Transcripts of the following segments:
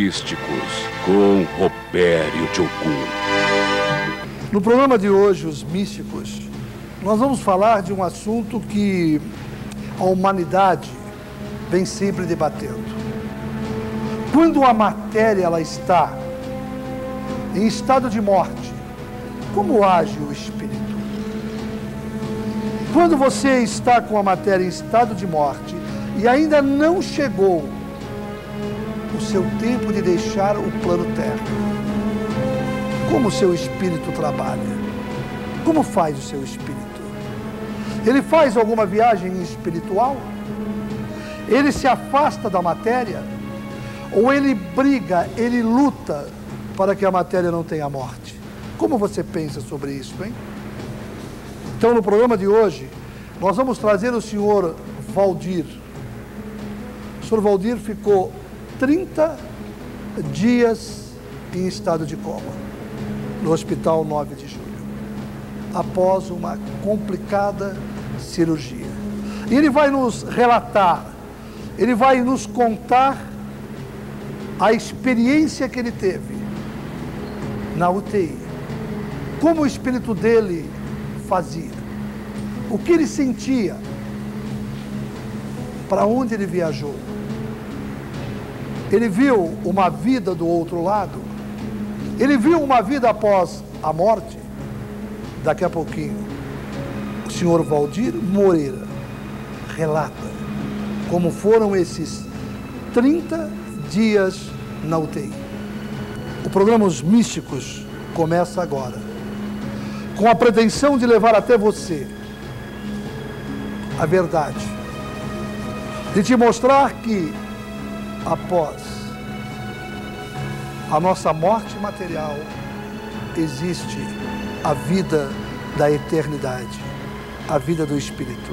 Místicos, com Robério de Ogum. No programa de hoje, Os Místicos, nós vamos falar de um assunto que a humanidade vem sempre debatendo. Quando a matéria ela está em estado de morte, como age o espírito? Quando você está com a matéria em estado de morte e ainda não chegou o seu tempo de deixar o plano terra, como o seu espírito trabalha? Como faz o seu espírito? Ele faz alguma viagem espiritual? Ele se afasta da matéria? Ou ele briga, ele luta para que a matéria não tenha morte? Como você pensa sobre isso, hein? Então, no programa de hoje, nós vamos trazer o senhor Valdir. O senhor Valdir ficou 30 dias em estado de coma, no Hospital 9 de Julho, após uma complicada cirurgia. E ele vai nos relatar, ele vai nos contar a experiência que ele teve na UTI, como o espírito dele fazia, o que ele sentia, para onde ele viajou. Ele viu uma vida do outro lado, ele viu uma vida após a morte. Daqui a pouquinho, o senhor Valdir Moreira relata como foram esses 30 dias na UTI. O programa Os Místicos começa agora, com a pretensão de levar até você a verdade, de te mostrar que após a nossa morte material existe a vida da eternidade, a vida do espírito.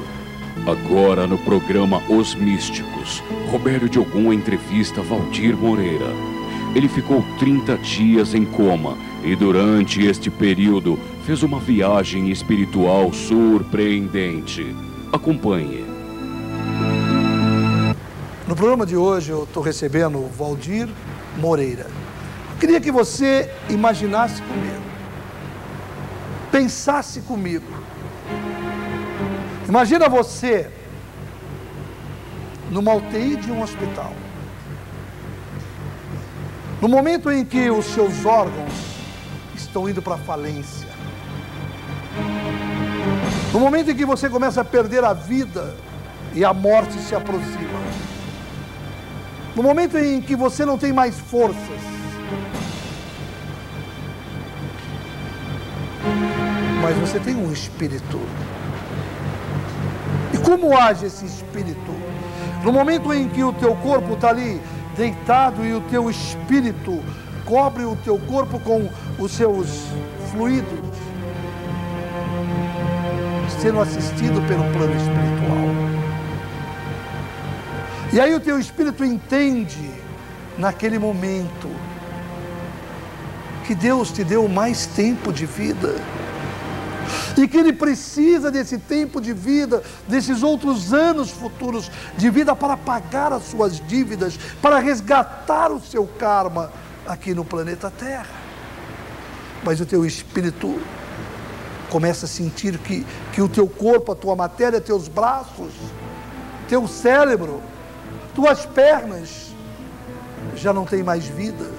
Agora no programa Os Místicos, Robério de Ogum entrevista Valdir Moreira. Ele ficou 30 dias em coma e durante este período fez uma viagem espiritual surpreendente. Acompanhe. No programa de hoje eu estou recebendo o Valdir Moreira. Eu queria que você imaginasse comigo, pensasse comigo. Imagina você numa UTI de um hospital, no momento em que os seus órgãos estão indo para a falência, no momento em que você começa a perder a vida e a morte se aproxima, no momento em que você não tem mais forças, mas você tem um espírito. E como age esse espírito? No momento em que o teu corpo está ali deitado e o teu espírito cobre o teu corpo com os seus fluidos, sendo assistido pelo plano espiritual. E aí o teu espírito entende, naquele momento, que Deus te deu mais tempo de vida. E que Ele precisa desse tempo de vida, desses outros anos futuros de vida para pagar as suas dívidas, para resgatar o seu karma aqui no planeta Terra. Mas o teu espírito começa a sentir que o teu corpo, a tua matéria, teus braços, teu cérebro, tuas pernas já não tem mais vida.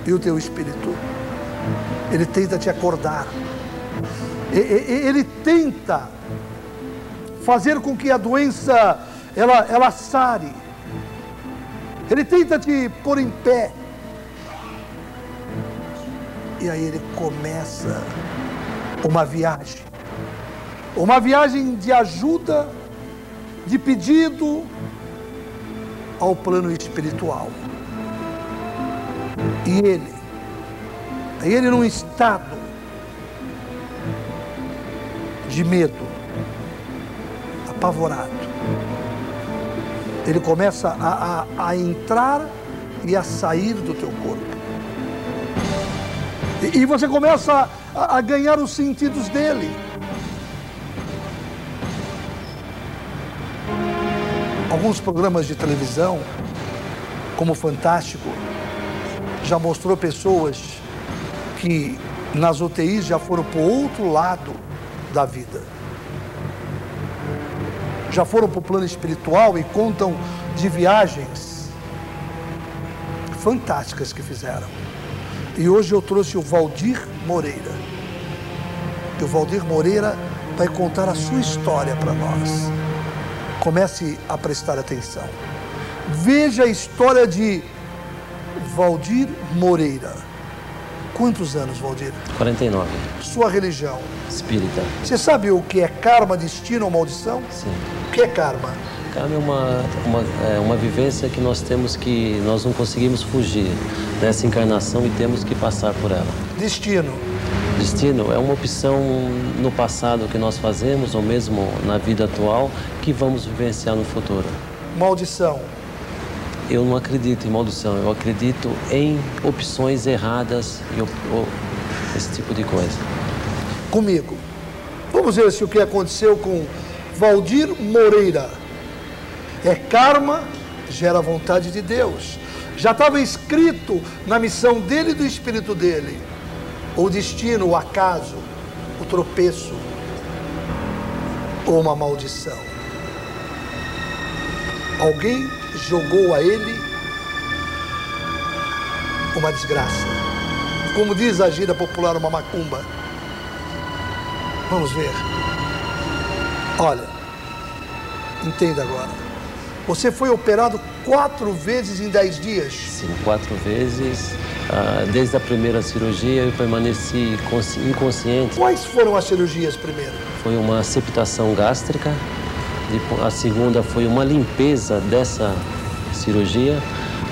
E o teu espírito, ele tenta te acordar. Ele tenta fazer com que a doença ela sare. Ele tenta te pôr em pé. E aí ele começa uma viagem de ajuda, de pedido ao plano espiritual. E ele num estado de medo, apavorado, ele começa a entrar e a sair do teu corpo. E você começa a ganhar os sentidos dele. Alguns programas de televisão como Fantástico já mostrou pessoas que nas UTIs já foram para o outro lado da vida. Já foram para o plano espiritual e contam de viagens fantásticas que fizeram. E hoje eu trouxe o Valdir Moreira. E o Valdir Moreira vai contar a sua história para nós. Comece a prestar atenção. Veja a história de Valdir Moreira. Quantos anos, Valdir? 49. Sua religião? Espírita. Você sabe o que é karma, destino ou maldição? Sim. O que é karma? Karma é uma vivência que nós não conseguimos fugir dessa encarnação e temos que passar por ela. Destino? Destino é uma opção no passado que nós fazemos, ou mesmo na vida atual, que vamos vivenciar no futuro. Maldição? Eu não acredito em maldição, eu acredito em opções erradas e esse tipo de coisa. Comigo. Vamos ver se o que aconteceu com Valdir Moreira. É karma, gera vontade de Deus. Já estava escrito na missão dele e do espírito dele. O destino, o acaso, o tropeço ou uma maldição. Alguém jogou a ele uma desgraça. Como diz a gíria popular, uma macumba. Vamos ver. Olha, entenda agora. Você foi operado 4 vezes em 10 dias? Sim, 4 vezes. Desde a primeira cirurgia eu permaneci inconsciente. Quais foram as cirurgias primeiro? Foi uma septação gástrica. A segunda foi uma limpeza dessa cirurgia.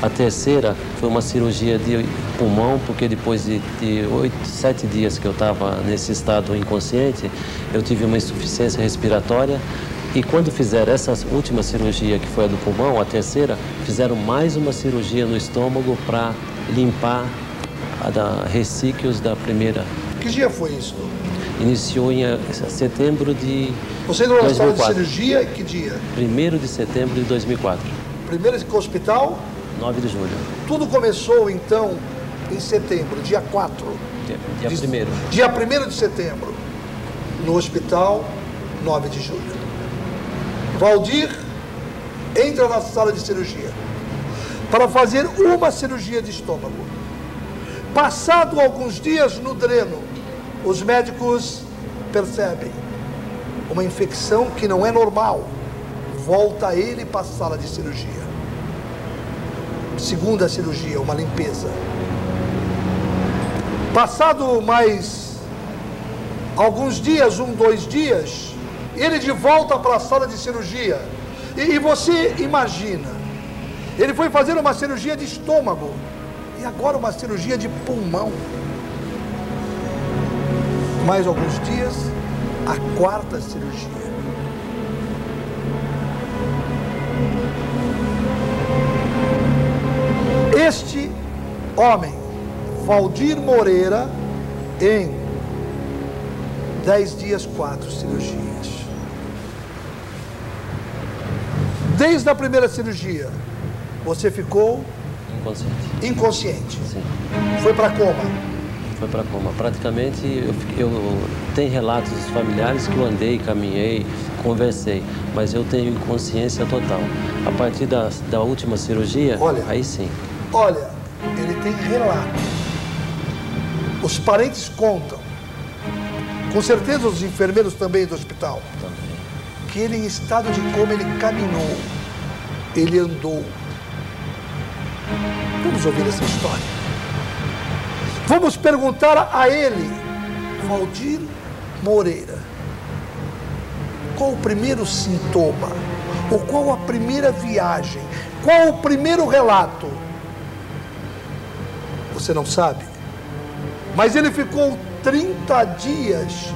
A terceira foi uma cirurgia de pulmão, porque depois de 7 dias que eu estava nesse estado inconsciente, eu tive uma insuficiência respiratória. E quando fizeram essa última cirurgia, que foi a do pulmão, a terceira, fizeram mais uma cirurgia no estômago para limpar resquícios da primeira. Que dia foi isso? Iniciou em setembro de 2004. Você entrou na sala de cirurgia que dia? 1º de setembro de 2004. Primeiro que hospital? 9 de julho. Tudo começou, então, em setembro, dia 4. Dia 1º. Dia 1º de setembro. No hospital, 9 de julho. Valdir entra na sala de cirurgia para fazer uma cirurgia de estômago. Passado alguns dias no dreno, os médicos percebem uma infecção que não é normal. Volta ele para a sala de cirurgia. Segunda cirurgia, uma limpeza. Passado mais alguns dias, 2 dias, ele de volta para a sala de cirurgia. E você imagina, ele foi fazer uma cirurgia de estômago e agora uma cirurgia de pulmão. Mais alguns dias, a 4ª cirurgia. Este homem, Valdir Moreira, em 10 dias, 4 cirurgias. Desde a primeira cirurgia, você ficou inconsciente. Sim. Foi para coma. Foi para coma. Praticamente, eu tenho relatos dos familiares que eu andei, caminhei, conversei, mas eu tenho inconsciência total. A partir da última cirurgia, aí sim. Olha, ele tem relato. Os parentes contam. Com certeza os enfermeiros também do hospital. Também. Que ele, em estado de coma, ele caminhou, ele andou. Vamos ouvir essa história. Vamos perguntar a ele, Valdir Moreira, qual o primeiro sintoma? Ou qual a primeira viagem? Qual o primeiro relato? Você não sabe? Mas ele ficou 30 dias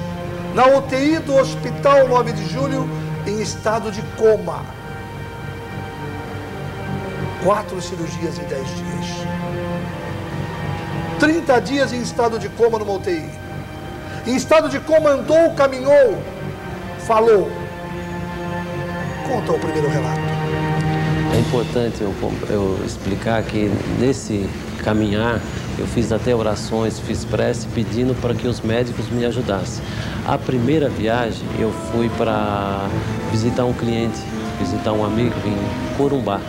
na UTI do Hospital 9 de Julho em estado de coma. 4 cirurgias em 10 dias. 30 dias em estado de coma numa UTI. Em estado de coma andou, caminhou, falou. Conta o primeiro relato. É importante eu explicar que nesse caminhar eu fiz até orações, fiz prece pedindo para que os médicos me ajudassem. A primeira viagem eu fui para visitar um cliente, visitar um amigo em Corumbá,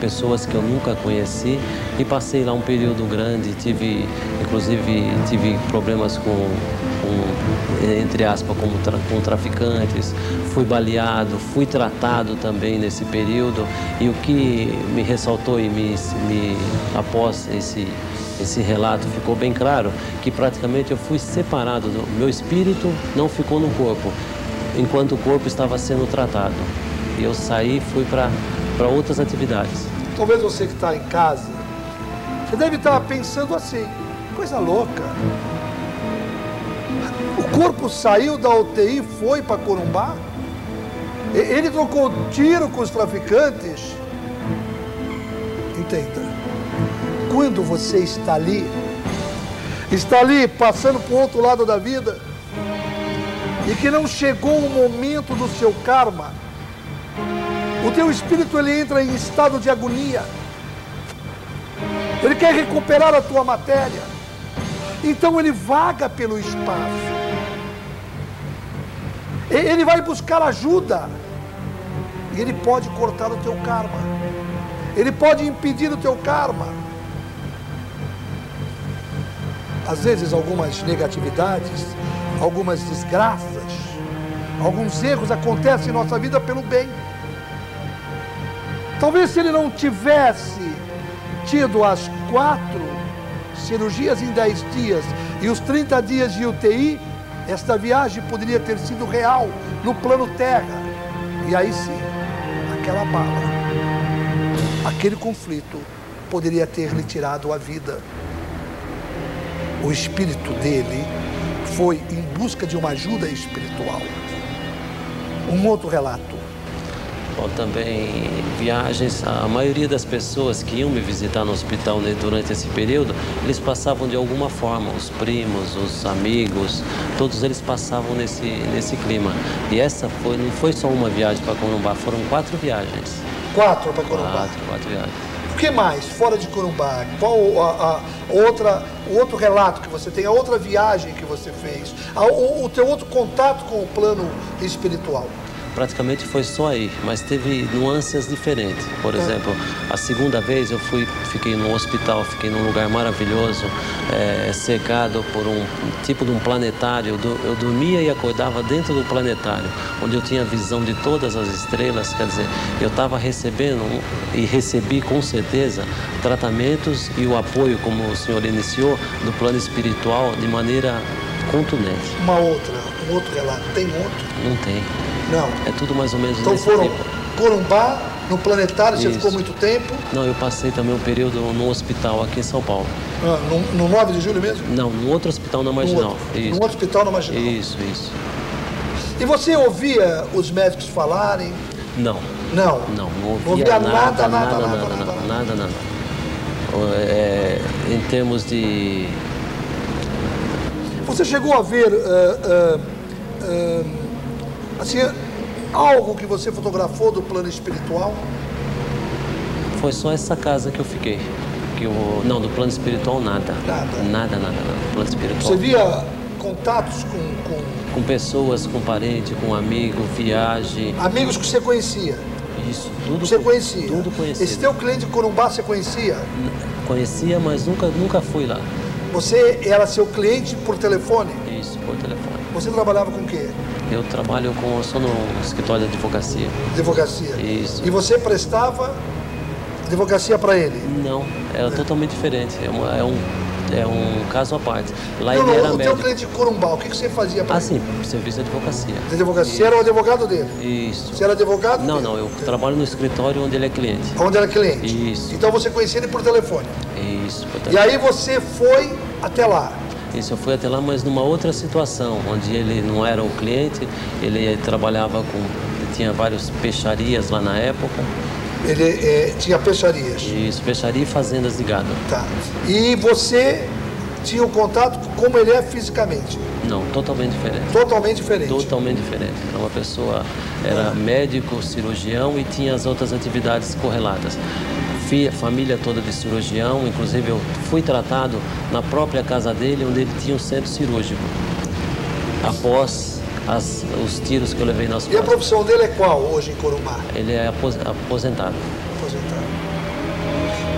pessoas que eu nunca conheci, e passei lá um período grande, inclusive tive problemas entre aspas, com traficantes, fui baleado, fui tratado também nesse período, e o que me ressaltou após esse relato ficou bem claro, que praticamente eu fui separado, meu espírito não ficou no corpo, enquanto o corpo estava sendo tratado. E eu saí e fui para outras atividades. Talvez você que está em casa, você deve estar pensando assim, coisa louca. O corpo saiu da UTI e foi para Corumbá? Ele trocou tiro com os traficantes? Entenda, quando você está ali passando para o outro lado da vida, e que não chegou o momento do seu karma, o teu espírito ele entra em estado de agonia. Ele quer recuperar a tua matéria. Então ele vaga pelo espaço. Ele vai buscar ajuda. E ele pode cortar o teu karma. Ele pode impedir o teu karma. Às vezes algumas negatividades, algumas desgraças, alguns erros acontecem em nossa vida pelo bem. Talvez se ele não tivesse tido as 4 cirurgias em 10 dias e os 30 dias de UTI, esta viagem poderia ter sido real no plano terra. E aí sim, aquela bala, aquele conflito poderia ter lhe tirado a vida. O espírito dele foi em busca de uma ajuda espiritual. Um outro relato. Bom, também viagens, a maioria das pessoas que iam me visitar no hospital durante esse período, eles passavam de alguma forma, os primos, os amigos, todos eles passavam nesse clima. E essa não foi só uma viagem para Corumbá, foram 4 viagens. 4 para Corumbá? 4 viagens. O que mais, fora de Corumbá? Qual o outro relato que você tem, a outra viagem que você fez, o teu outro contato com o plano espiritual? Praticamente foi só aí, mas teve nuances diferentes. Por exemplo, a segunda vez eu fiquei no hospital, fiquei num lugar maravilhoso, cercado por um tipo de um planetário. Eu dormia e acordava dentro do planetário, onde eu tinha visão de todas as estrelas. Quer dizer, eu estava recebendo e recebi com certeza tratamentos e o apoio, como o senhor iniciou, do plano espiritual de maneira contundente. Um outro relato, tem outro? Não tem. Não. É tudo mais ou menos então desse foram tipo. Corumbá, no planetário, Isso. você ficou muito tempo? Não, eu passei também um período no hospital aqui em São Paulo. No 9 de julho mesmo? Não, no outro hospital na Marginal. No outro hospital na Marginal? Isso. E você ouvia os médicos falarem? Não. Não? Não ouvia nada. Em termos de... Você chegou a ver... assim, algo que você fotografou do plano espiritual? Foi só essa casa que eu fiquei. Não, do plano espiritual nada. Nada. Do plano espiritual. Você via contatos com pessoas, com parente, com amigo, viagem. Amigos que você conhecia? Isso, tudo. Você conhecia? Tudo conhecia. Esse teu cliente de Corumbá você conhecia? Conhecia, mas nunca fui lá. Você era seu cliente por telefone? Isso, por telefone. Você trabalhava com o quê? Eu sou no escritório de advocacia. Advocacia? Isso. E você prestava advocacia para ele? Não, era totalmente diferente. É um caso à parte. Lá ele era médico. O teu cliente de Corumbá, o que você fazia para ele? Sim, serviço de advocacia. De advocacia? Você era o advogado dele? Isso. Você era advogado? Não, eu trabalho no escritório onde ele é cliente. Onde era cliente? Isso. Então você conhecia ele por telefone? Isso, por telefone. E aí você foi até lá? Isso, eu fui até lá, mas numa outra situação, onde ele não era o cliente, ele trabalhava tinha várias peixarias lá na época. Ele tinha peixarias? Isso, peixaria e fazendas de gado. Tá. E você tinha um contato como ele é fisicamente? Não, totalmente diferente. Totalmente diferente. Totalmente diferente. Era uma pessoa, era médico, cirurgião e tinha as outras atividades correlatas. Família toda de cirurgião, inclusive eu fui tratado na própria casa dele, onde ele tinha um centro cirúrgico. Após os tiros que eu levei nas costas. E a profissão dele é qual hoje em Corumbá? Ele é aposentado. Aposentado.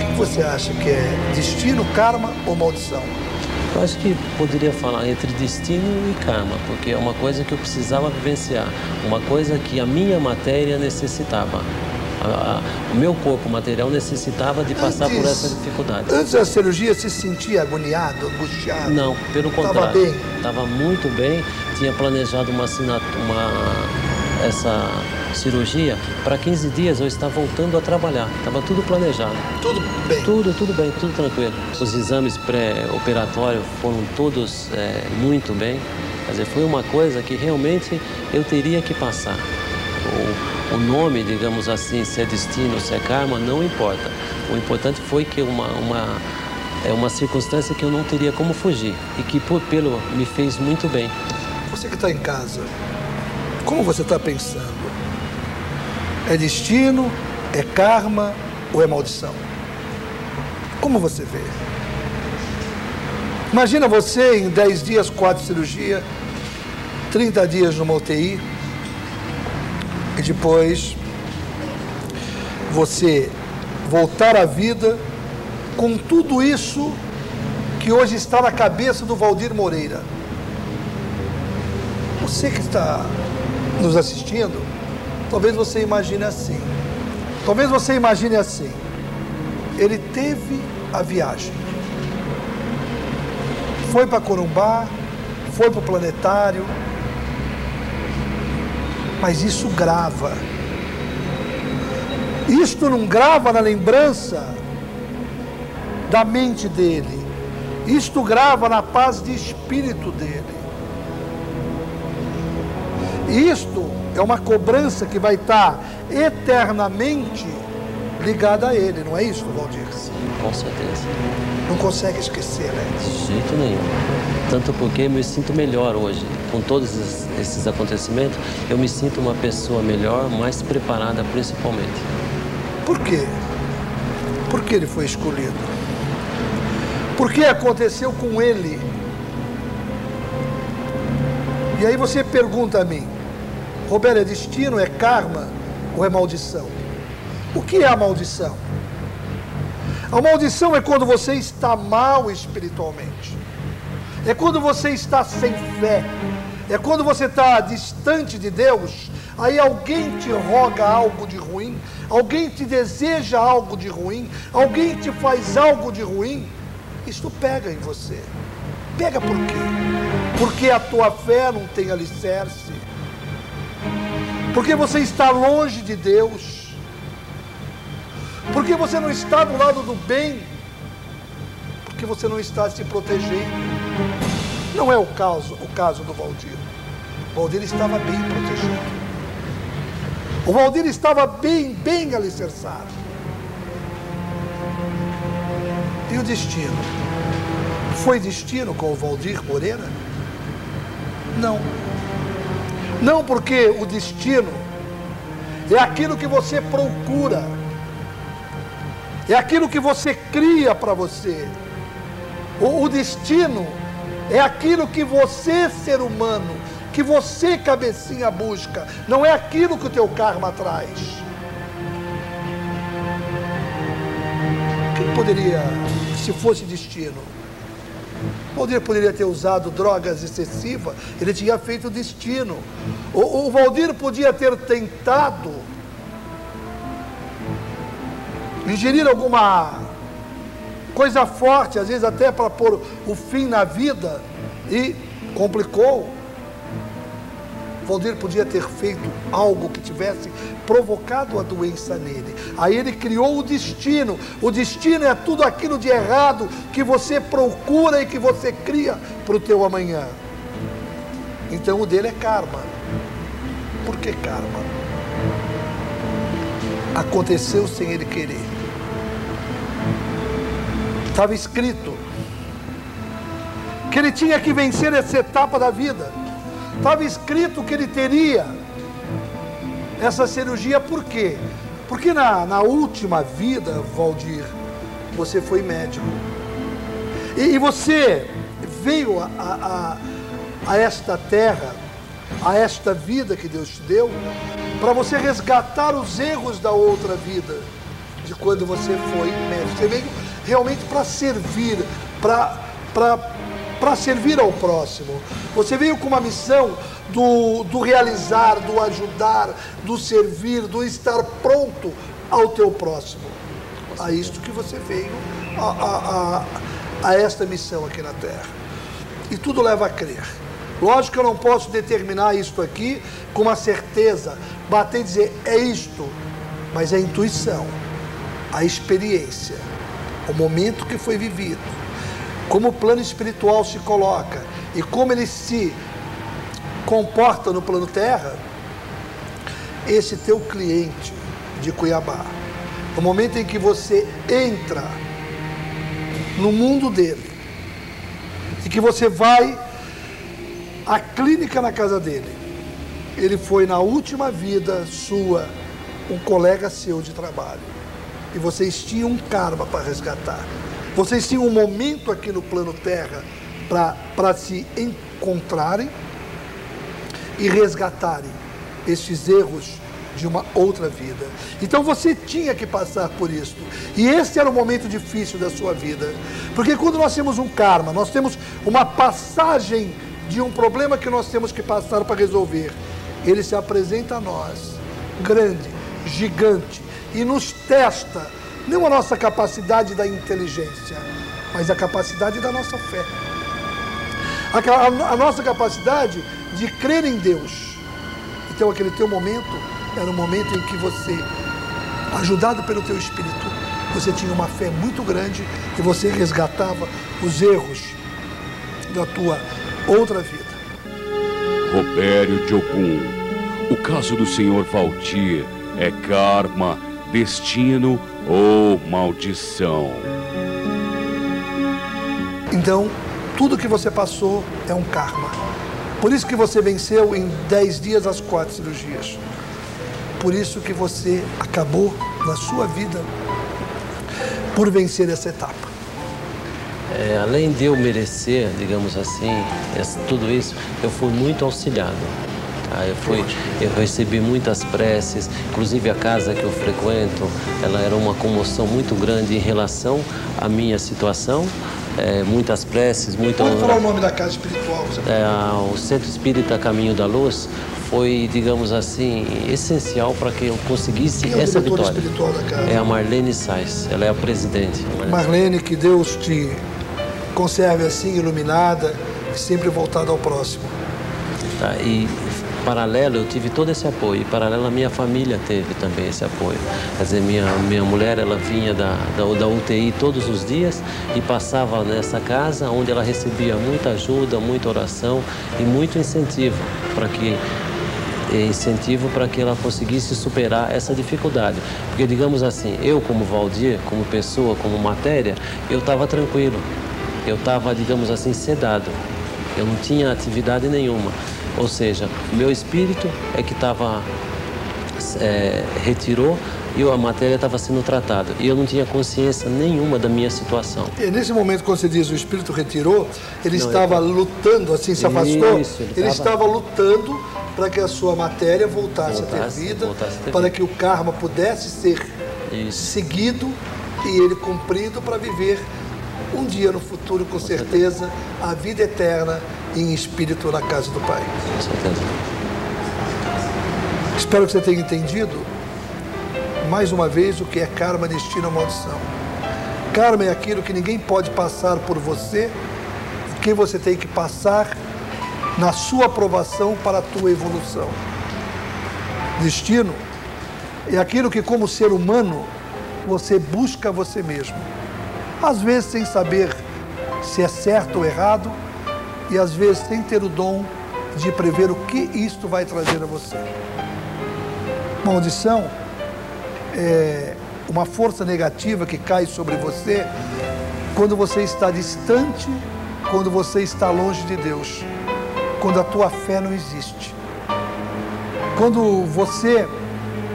O que você acha que é destino, karma ou maldição? Eu acho que poderia falar entre destino e karma, porque é uma coisa que eu precisava vivenciar, uma coisa que a minha matéria necessitava. O meu corpo material necessitava de passar por essa dificuldade. Antes da cirurgia, se sentia agoniado, angustiado? Não, pelo contrário. Estava bem? Estava muito bem. Tinha planejado essa cirurgia para 15 dias. Eu estava voltando a trabalhar. Estava tudo planejado. Tudo bem? Tudo bem, tudo tranquilo. Os exames pré-operatórios foram todos muito bem. Quer dizer, foi uma coisa que realmente eu teria que passar. O nome, digamos assim, se é destino, se é karma, não importa. O importante foi que uma circunstância que eu não teria como fugir e que me fez muito bem. Você que está em casa, como você está pensando? É destino, é karma ou é maldição? Como você vê? Imagina você em 10 dias, 4 cirurgias, 30 dias numa UTI, e depois você voltar à vida com tudo isso que hoje está na cabeça do Valdir Moreira. Você que está nos assistindo, talvez você imagine assim. Talvez você imagine assim. Ele teve a viagem. Foi para Corumbá, foi para o planetário, mas isso grava. Isto não grava na lembrança da mente dele. Isto grava na paz de espírito dele. Isto é uma cobrança que vai estar eternamente ligada a ele, não é isso, Valdir? Sim, com certeza. Não consegue esquecer, né? De jeito nenhum. Tanto porque eu me sinto melhor hoje. Com todos esses acontecimentos, eu me sinto uma pessoa melhor, mais preparada principalmente. Por quê? Por que ele foi escolhido? Por que aconteceu com ele? E aí você pergunta a mim, Roberto, é destino, é karma ou é maldição? O que é a maldição? A maldição é quando você está mal espiritualmente. É quando você está sem fé. É quando você está distante de Deus. Aí alguém te roga algo de ruim. Alguém te deseja algo de ruim. Alguém te faz algo de ruim. Isto pega em você. Pega por quê? Porque a tua fé não tem alicerce. Porque você está longe de Deus. Porque você não está do lado do bem. Porque você não está se protegendo. Não é o caso do Valdir. O Valdir estava bem protegido. O Valdir estava bem alicerçado. E o destino? Foi destino com o Valdir Moreira? Não. Não, porque o destino é aquilo que você procura. É aquilo que você cria para você. O destino é aquilo que você, ser humano, que você, cabecinha, busca. Não é aquilo que o teu karma traz. Quem poderia, se fosse destino? Valdir poderia ter usado drogas excessivas, ele tinha feito destino. O Valdir podia ter tentado ingerir alguma coisa forte, às vezes até para pôr o fim na vida, e complicou. Valdir podia ter feito algo que tivesse provocado a doença nele. Aí ele criou o destino. O destino é tudo aquilo de errado que você procura e que você cria para o teu amanhã. Então o dele é karma. Por que karma? Aconteceu sem ele querer. Estava escrito. que ele tinha que vencer essa etapa da vida. Estava escrito que ele teria essa cirurgia, por quê? Porque na última vida, Valdir, você foi médico. E você veio a esta terra, a esta vida que Deus te deu, para você resgatar os erros da outra vida, de quando você foi médico. Você veio realmente para servir, para servir ao próximo. Você veio com uma missão do realizar, do ajudar, do servir, do estar pronto ao teu próximo. A isto que você veio, a esta missão aqui na Terra. E tudo leva a crer. Lógico que eu não posso determinar isto aqui com uma certeza, bater e dizer, é isto, mas é a intuição, a experiência, o momento que foi vivido, como o plano espiritual se coloca e como ele se comporta no plano terra. Esse teu cliente de Cuiabá, no momento em que você entra no mundo dele e que você vai à clínica na casa dele, ele foi na última vida sua um colega seu de trabalho e vocês tinham um karma para resgatar. Vocês tinham um momento aqui no plano terra para se encontrarem e resgatarem estes erros de uma outra vida. Então você tinha que passar por isso. E esse era o momento difícil da sua vida. Porque quando nós temos um karma, nós temos uma passagem de um problema que nós temos que passar para resolver. Ele se apresenta a nós, grande, gigante, e nos testa, não a nossa capacidade da inteligência, mas a capacidade da nossa fé. A nossa capacidade de crer em Deus. Então aquele teu momento era um momento em que você, ajudado pelo teu Espírito, você tinha uma fé muito grande e você resgatava os erros da tua outra vida. Robério de Ogum, o caso do senhor Valdir é karma, destino ou maldição? Então, tudo que você passou é um karma. Por isso que você venceu em 10 dias as 4 cirurgias. Por isso que você acabou na sua vida por vencer essa etapa. Além de eu merecer, digamos assim, tudo isso, eu fui muito auxiliado. Tá? Eu recebi muitas preces, inclusive a casa que eu frequento, ela era uma comoção muito grande em relação à minha situação. Muitas preces, muita... Pode falar o nome da casa espiritual? O Centro Espírita Caminho da Luz foi, digamos assim, essencial para que eu conseguisse essa vitória. Espiritual da casa? É a Marlene Sais, ela é a presidente. Marlene, que Deus te conserve assim, iluminada e sempre voltada ao próximo. Tá, e paralelo, eu tive todo esse apoio. E paralelo, a minha família teve também esse apoio. Quer dizer, minha mulher, ela vinha da UTI todos os dias e passava nessa casa, onde ela recebia muita ajuda, muita oração e muito incentivo para que ela conseguisse superar essa dificuldade. Porque, digamos assim, eu como Valdir, como pessoa, como matéria, eu estava tranquilo. Eu estava, digamos assim, sedado. Eu não tinha atividade nenhuma. Ou seja, o meu espírito é que retirou e a matéria estava sendo tratada. E eu não tinha consciência nenhuma da minha situação. E nesse momento, quando você diz o espírito retirou, ele estava lutando, assim, se afastou? Ele estava lutando para que a sua matéria voltasse a ter vida, para que o karma pudesse ser seguido e ele cumprido para viver um dia no futuro, com certeza, a vida eterna em espírito na casa do Pai. Com certeza. Espero que você tenha entendido, mais uma vez, o que é karma, destino ou maldição. Karma é aquilo que ninguém pode passar por você, o que você tem que passar na sua aprovação para a tua evolução. Destino é aquilo que, como ser humano, você busca você mesmo. Às vezes sem saber se é certo ou errado, e às vezes sem ter o dom de prever o que isto vai trazer a você. Maldição é uma força negativa que cai sobre você quando você está distante quando você está longe de Deus, quando a tua fé não existe, quando você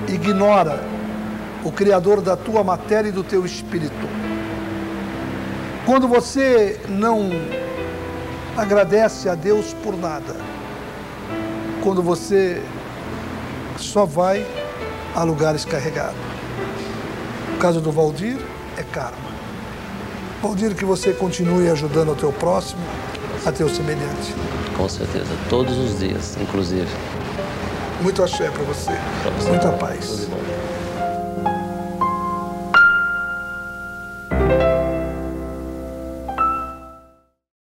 ignora o Criador da tua matéria e do teu espírito, quando você não agradece a Deus por nada, quando você só vai a lugares carregados. O caso do Valdir é karma. Valdir, que você continue ajudando o teu próximo, a teu semelhante. Com certeza, todos os dias, inclusive. Muito axé para você. Pra você. Muita paz. Tudo de bom.